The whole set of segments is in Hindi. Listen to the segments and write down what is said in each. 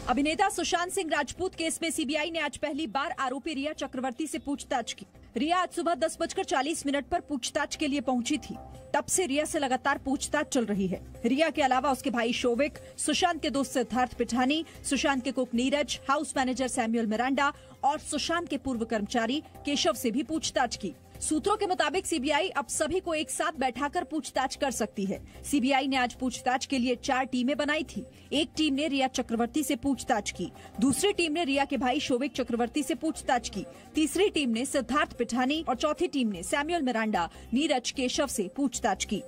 अभिनेता सुशांत सिंह राजपूत केस में सीबीआई ने आज पहली बार आरोपी रिया चक्रवर्ती से पूछताछ की। रिया आज सुबह 10:40 पर पूछताछ के लिए पहुंची थी। तब से रिया से लगातार पूछताछ चल रही है। रिया के अलावा उसके भाई शोविक, सुशांत के दोस्त सिद्धार्थ पिठानी, सुशांत के cook Neeraj, house manager Samuel Miranda और सुशांत के पूर्व कर्मचारी केशव से भी पूछताछ की। सूत्रों के मुताबिक सीबीआई अब सभी को एक साथ बैठाकर पूछताछ कर सकती है। सीबीआई ने आज पूछताछ के लिए 4 टीमें बनाई थी। एक टीम ने रिया चक्रवर्ती से पूछताछ की, दूसरी टीम ने रिया के भाई शोविक चक्रवर्ती से पूछताछ की, तीसरी टीम ने सिद्धार्थ पिठानी और चौथी टीम ने सैमुअल मिरांडा, नीरज, केशव से पूछताछ की।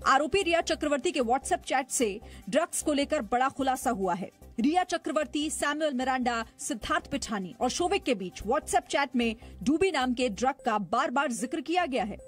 आरोपी रिया चक्रवर्ती के व्हाट्सएप चैट से ड्रग्स को लेकर बड़ा खुलासा हुआ है। रिया चक्रवर्ती, सैमुअल मिरांडा, सिद्धार्थ पिठानी और शोविक के बीच व्हाट्सएप चैट में डूबी नाम के ड्रग का बार-बार जिक्र किया गया है।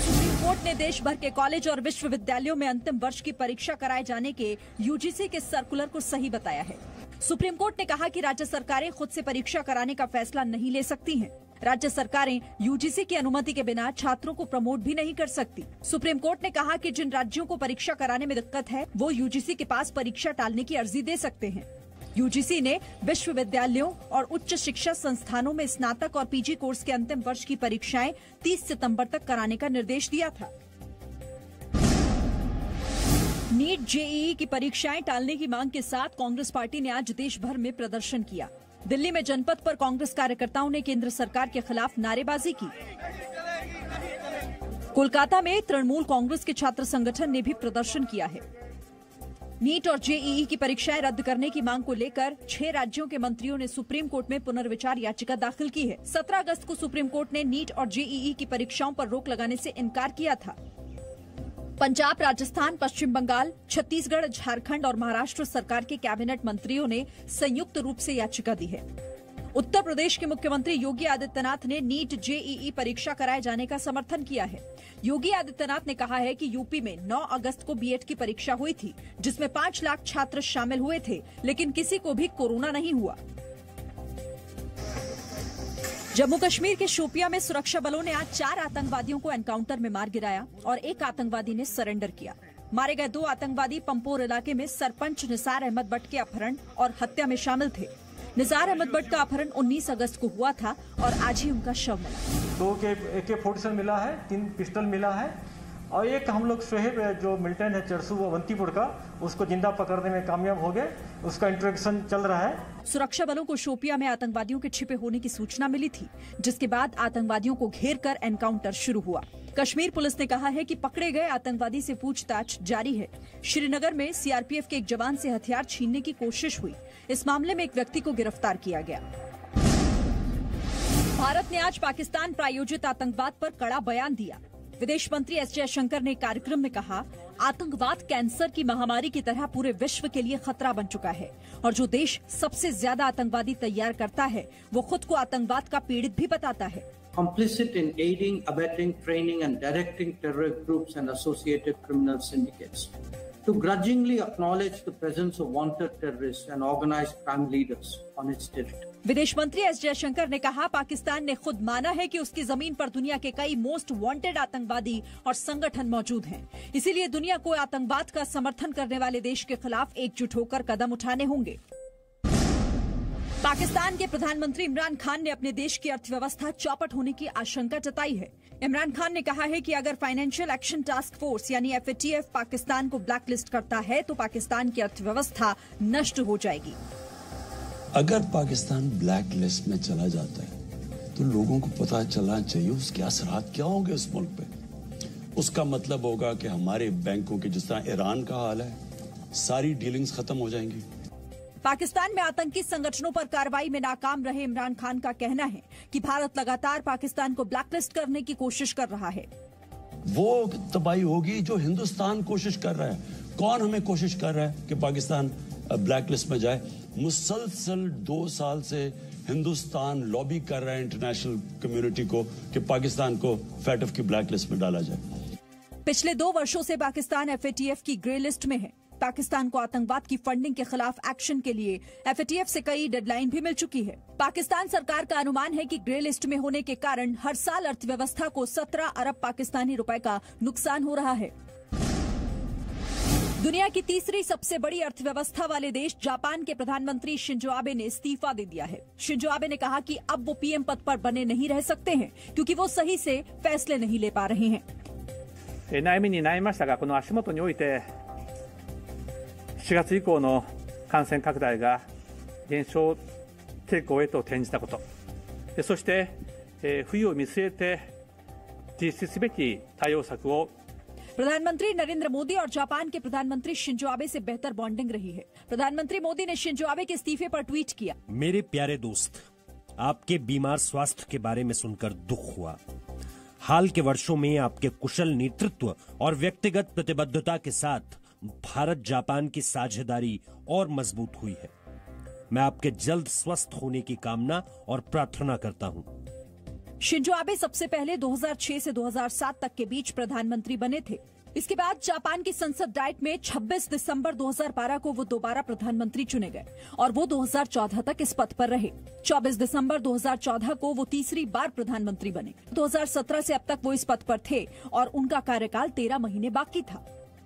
सुप्रीम कोर्ट ने देश भर के कॉलेज और विश्वविद्यालयों में अंतिम वर्ष की परीक्षा कराए जाने के यूजीसी के सर्कुलर को सही बताया है। सुप्रीम कोर्ट ने कहा कि राज्य सरकारें खुद से परीक्षा कराने का फैसला नहीं ले सकती हैं। राज्य सरकारें यूजीसी की अनुमति के बिना छात्रों को प्रमोट भी नहीं कर सकती। सुप्रीम कोर्ट ने कहा कि जिन राज्यों को परीक्षा कराने में दिक्कत है, वो यूजीसी के पास परीक्षा टालने की अर्जी दे सकते हैं। यूजीसी ने विश्वविद्यालयों और उच्च शिक्षा संस्थानों में स्नातक और पीजी कोर्स के अंतिम वर्ष की परीक्षाएं 30 सितंबर तक कराने का निर्देश दिया था। नीट जेईई की परीक्षाएं टालने की मांग के साथ कांग्रेस पार्टी ने आज देश भर में प्रदर्शन किया। दिल्ली में जनपथ पर कांग्रेस कार्यकर्ताओं ने केंद्र सरकार के खिलाफ नारेबाजी की। कोलकाता में तृणमूल कांग्रेस के छात्र संगठन ने भी प्रदर्शन किया है। नीट और जेईई की परीक्षाएं रद्द करने की मांग को लेकर 6 राज्यों के मंत्रियों ने सुप्रीम कोर्ट में पुनर्विचार याचिका दाखिल की है। 17 अगस्त को सुप्रीम कोर्ट ने नीट और जेईई की परीक्षाओं पर रोक लगाने से इनकार किया था। पंजाब, राजस्थान, पश्चिम बंगाल, छत्तीसगढ़, झारखंड और महाराष्ट्र सरकार के कैबिनेट मंत्रियों ने संयुक्त रूप से याचिका दी है। उत्तर प्रदेश के मुख्यमंत्री योगी आदित्यनाथ ने नीट जेईई परीक्षा कराए जाने का समर्थन किया है। योगी आदित्यनाथ ने कहा है कि यूपी में 9 अगस्त को बीएड की परीक्षा हुई थी, जिसमें 5 लाख छात्र शामिल हुए थे, लेकिन किसी को भी कोरोना नहीं हुआ। जम्मू कश्मीर के शोपियां में सुरक्षा बलों ने आज 4 आतंकवादियों को एनकाउंटर में मार गिराया और एक आतंकवादी ने सरेंडर किया। मारे गए 2 आतंकवादी पंपोर इलाके में सरपंच निसार अहमद भट्ट के अपहरण और हत्या में शामिल थे। निसार अहमद भट्ट का अपहरण 19 अगस्त को हुआ था और आज ही उनका शव मिला। 2 AK-47 मिला है, 3 पिस्टल मिला है और एक हम लोग शोहेब जो मिलिटेंट है चरसू अवंतीपुर का, उसको जिंदा पकड़ने में कामयाब हो गए। उसका इंट्रोगेशन चल रहा है। सुरक्षा बलों को शोपिया में आतंकवादियों के छिपे होने की सूचना मिली थी, जिसके बाद आतंकवादियों को घेर कर एनकाउंटर शुरू हुआ। कश्मीर पुलिस ने कहा है कि पकड़े गए आतंकवादी से पूछताछ जारी है। श्रीनगर में सीआरपीएफ के एक जवान से हथियार छीनने की कोशिश हुई। इस मामले में एक व्यक्ति को गिरफ्तार किया गया। भारत ने आज पाकिस्तान प्रायोजित आतंकवाद पर कड़ा बयान दिया। विदेश मंत्री एस जयशंकर ने कार्यक्रम में कहा, आतंकवाद कैंसर की महामारी की तरह पूरे विश्व के लिए खतरा बन चुका है और जो देश सबसे ज्यादा आतंकवादी तैयार करता है, वो खुद को आतंकवाद का पीड़ित भी बताता है। Complicit in aiding, abetting, training and directing terror groups and associated criminal syndicates. To grudgingly acknowledge the presence of wanted terrorists and organized crime leaders on its territory. विदेश मंत्री एस जयशंकर ने कहा, पाकिस्तान ने खुद माना है कि उसकी जमीन पर दुनिया के कई मोस्ट वांटेड आतंकवादी और संगठन मौजूद हैं। इसीलिए दुनिया को आतंकवाद का समर्थन करने वाले देश के खिलाफ एकजुट होकर कदम उठाने होंगे। पाकिस्तान के प्रधानमंत्री इमरान खान ने अपने देश की अर्थव्यवस्था चौपट होने की आशंका जताई है। इमरान खान ने कहा है कि अगर फाइनेंशियल एक्शन टास्क फोर्स यानी FATF पाकिस्तान को ब्लैकलिस्ट करता है तो पाकिस्तान की अर्थव्यवस्था नष्ट हो जाएगी। अगर पाकिस्तान ब्लैक लिस्ट में चला जाता है तो लोगों को पता चलना चाहिए उसके असरात क्या होंगे उस मुल्क पे। उसका मतलब होगा कि हमारे बैंकों के जिस तरह ईरान का हाल है, सारी डीलिंग्स खत्म हो जाएंगी। पाकिस्तान में आतंकी संगठनों पर कार्रवाई में नाकाम रहे इमरान खान का कहना है कि भारत लगातार पाकिस्तान को ब्लैकलिस्ट करने की कोशिश कर रहा है। वो तबाही होगी जो हिंदुस्तान कोशिश कर रहा है। कौन हमें कोशिश कर रहा है कि पाकिस्तान ब्लैकलिस्ट में जाए? मुसलसल 2 साल से हिंदुस्तान लॉबी कर रहा है इंटरनेशनल कम्युनिटी को कि पाकिस्तान को FATF की ब्लैकलिस्ट में डाला जाए। पिछले 2 वर्षों से पाकिस्तान FATF की ग्रे लिस्ट में है। पाकिस्तान को आतंकवाद की फंडिंग के खिलाफ एक्शन के लिए FATF से कई डेडलाइन भी मिल चुकी है। पाकिस्तान सरकार का अनुमान है कि ग्रे लिस्ट में होने के कारण हर साल अर्थव्यवस्था को 17 अरब पाकिस्तानी रुपए का नुकसान हो रहा है। दुनिया की तीसरी सबसे बड़ी अर्थव्यवस्था वाले देश जापान के प्रधानमंत्री शिंजो आबे ने इस्तीफा दे दिया है। शिंजो आबे ने कहा कि अब वो पीएम पद पर बने नहीं रह सकते हैं क्योंकि वो सही से फैसले नहीं ले पा रहे हैं। 悩みに悩みましたが、この足元において4月以降の感染拡大が減少傾向へと転じたこと、そして冬を見据えて実施すべき対応策を प्रधानमंत्री नरेंद्र मोदी और जापान के प्रधानमंत्री शिंजो आबे से बेहतर बॉन्डिंग रही है। प्रधानमंत्री मोदी ने शिंजो आबे के इस्तीफे पर ट्वीट किया, मेरे प्यारे दोस्त, आपके बीमार स्वास्थ्य के बारे में सुनकर दुख हुआ। हाल के वर्षों में आपके कुशल नेतृत्व और व्यक्तिगत प्रतिबद्धता के साथ भारत जापान की साझेदारी और मजबूत हुई है। मैं आपके जल्द स्वस्थ होने की कामना और प्रार्थना करता हूं। शिंजो आबे सबसे पहले 2006 से 2007 तक के बीच प्रधानमंत्री बने थे। इसके बाद जापान की संसद डाइट में 26 दिसंबर 2012 को वो दोबारा प्रधानमंत्री चुने गए और वो 2014 तक इस पद पर रहे। 24 दिसंबर 2014 को वो तीसरी बार प्रधानमंत्री बने। 2017 से अब तक वो इस पद पर थे और उनका कार्यकाल 13 महीने बाकी था।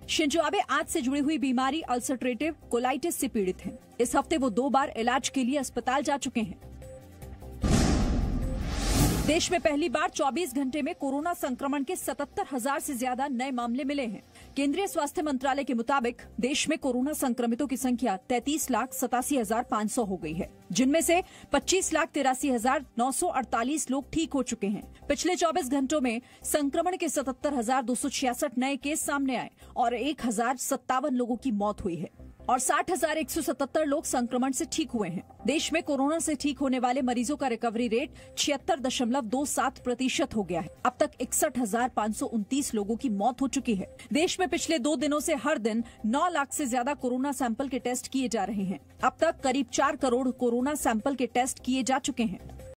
शिंजो आबे आज से जुड़ी हुई बीमारी अल्सरट्रेटिव कोलाइटिस से पीड़ित हैं। इस हफ्ते वो 2 बार इलाज के लिए अस्पताल जा चुके हैं। देश में पहली बार 24 घंटे में कोरोना संक्रमण के 77,000 से ज्यादा नए मामले मिले हैं। केंद्रीय स्वास्थ्य मंत्रालय के मुताबिक देश में कोरोना संक्रमितों की संख्या 33,87,500 हो गई है, जिनमें से 25,83,948 लोग ठीक हो चुके हैं। पिछले 24 घंटों में संक्रमण के 77,266 नए केस सामने आए और 1,057 लोगों की मौत हुई है और 60,177 लोग संक्रमण से ठीक हुए हैं। देश में कोरोना से ठीक होने वाले मरीजों का रिकवरी रेट 76.27% हो गया है। अब तक 61,529 लोगों की मौत हो चुकी है। देश में पिछले 2 दिनों से हर दिन 9 लाख से ज्यादा कोरोना सैंपल के टेस्ट किए जा रहे हैं। अब तक करीब 4 करोड़ कोरोना सैंपल के टेस्ट किए जा चुके हैं।